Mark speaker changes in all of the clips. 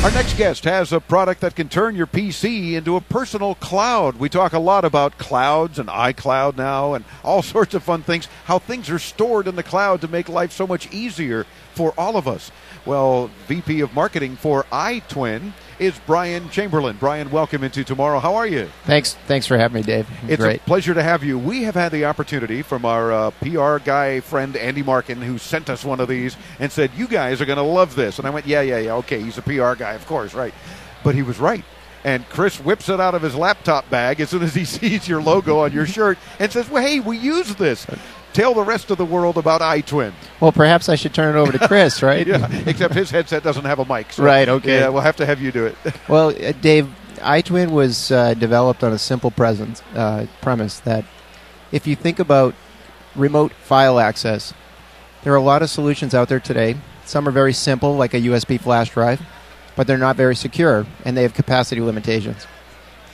Speaker 1: Our next guest has a product that can turn your PC into a personal cloud. We talk a lot about clouds and iCloud now and all sorts of fun things, how things are stored in the cloud to make life so much easier for all of us. Well, VP of Marketing for iTwin is Brian Chamberlain. Brian, welcome into Tomorrow. How are you?
Speaker 2: Thanks for having me, Dave.
Speaker 1: It's
Speaker 2: great.
Speaker 1: A pleasure to have you. We have had the opportunity from our PR guy friend Andy Markin, who sent us one of these and said, you guys are going to love this. And I went, yeah, okay, he's a PR guy, of course, right. But he was right. And Chris whips it out of his laptop bag as soon as he sees your logo on your shirt and says, well, hey, we use this. Tell the rest of the world about iTwin.
Speaker 2: Well, perhaps I should turn it over to Chris, right?
Speaker 1: Yeah, except his headset doesn't have a mic. So
Speaker 2: right, okay.
Speaker 1: Yeah, we'll have to have you do it.
Speaker 2: Well, Dave, iTwin was developed on a simple premise that if you think about remote file access, there are a lot of solutions out there today. Some are very simple, like a USB flash drive, but they're not very secure, and they have capacity limitations.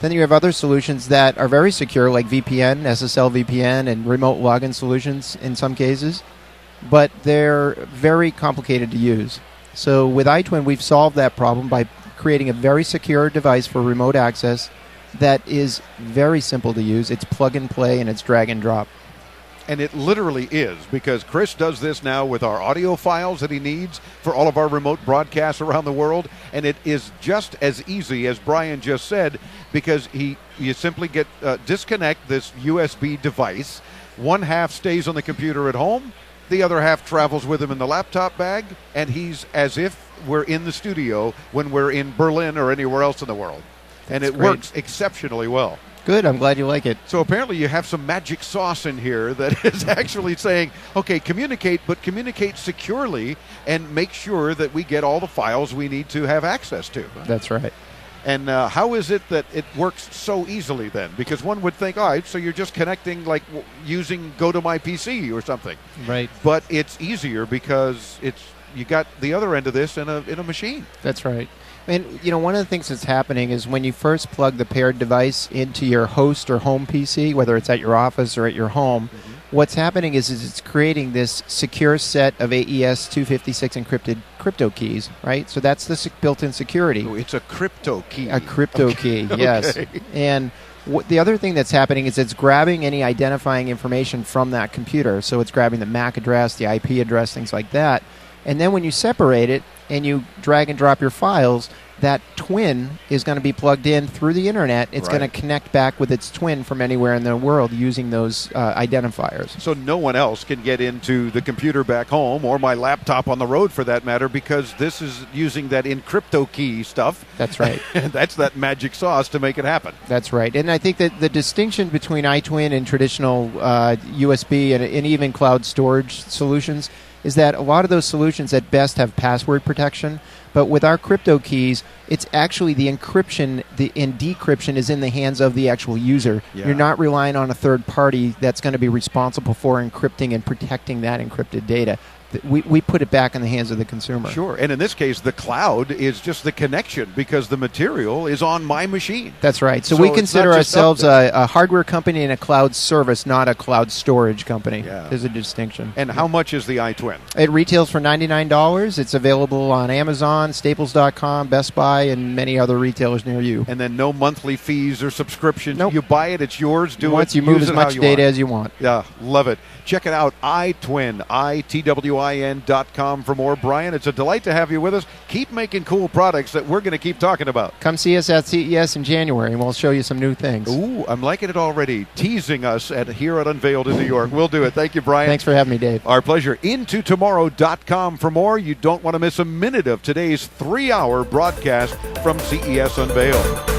Speaker 2: Then you have other solutions that are very secure, like VPN, SSL VPN, and remote login solutions in some cases, but they're very complicated to use. So with iTwin, we've solved that problem by creating a very secure device for remote access that is very simple to use. It's plug and play, and it's drag and drop.
Speaker 1: And it literally is, because Chris does this now with our audio files that he needs for all of our remote broadcasts around the world, and it is just as easy as Brian just said, because you simply disconnect this USB device. One half stays on the computer at home, the other half travels with him in the laptop bag, and he's as if we're in the studio when we're in Berlin or anywhere else in the world. And it works exceptionally well.
Speaker 2: Good. I'm glad you like it.
Speaker 1: So apparently you have some magic sauce in here that is actually saying, okay, communicate, but communicate securely and make sure that we get all the files we need to have access to.
Speaker 2: That's right.
Speaker 1: And how is it that it works so easily then? Because one would think, all right, so you're just connecting like using GoToMyPC or something.
Speaker 2: Right.
Speaker 1: But it's easier because you got the other end of this in a machine.
Speaker 2: That's right. And, one of the things that's happening is when you first plug the paired device into your host or home PC, whether it's at your office or at your home, what's happening is it's creating this secure set of AES 256 encrypted crypto keys, right? So that's the built-in security.
Speaker 1: Oh, it's a crypto key.
Speaker 2: A crypto key, yes.
Speaker 1: Okay.
Speaker 2: And the other thing that's happening is it's grabbing any identifying information from that computer. So it's grabbing the MAC address, the IP address, things like that. And then when you separate it and you drag and drop your files, that twin is going to be plugged in through the internet. It's going to connect back with its twin from anywhere in the world using those identifiers. So
Speaker 1: no one else can get into the computer back home or my laptop on the road for that matter, because this is using that encrypto key stuff.
Speaker 2: That's right.
Speaker 1: That's that magic sauce to make it happen.
Speaker 2: That's right. And I think that the distinction between iTwin and traditional USB and even cloud storage solutions is that a lot of those solutions at best have password protection, but with our crypto keys, it's actually the encryption and decryption is in the hands of the actual user. Yeah. You're not relying on a third party that's going to be responsible for encrypting and protecting that encrypted data. We put it back in the hands of the consumer.
Speaker 1: Sure, and in this case, the cloud is just the connection because the material is on my machine.
Speaker 2: That's right. So we consider ourselves a hardware company and a cloud service, not a cloud storage company. Yeah. There's a distinction.
Speaker 1: And how much is the iTwin?
Speaker 2: It retails for $99. It's available on Amazon, Staples.com, Best Buy, and many other retailers near you.
Speaker 1: And then no monthly fees or subscriptions.
Speaker 2: Nope.
Speaker 1: You buy it, it's yours.
Speaker 2: Once you move as much data as you want.
Speaker 1: Yeah, love it. Check it out, iTwin, iTwin.com for more. Brian, it's a delight to have you with us. Keep making cool products that we're going to keep talking about.
Speaker 2: Come see us at CES in January, and we'll show you some new things.
Speaker 1: Ooh, I'm liking it already. Teasing us here at Unveiled in New York. We'll do it. Thank you, Brian.
Speaker 2: Thanks for having me, Dave.
Speaker 1: Our pleasure. IntoTomorrow.com for more. You don't want to miss a minute of today's 3-hour broadcast from CES Unveiled.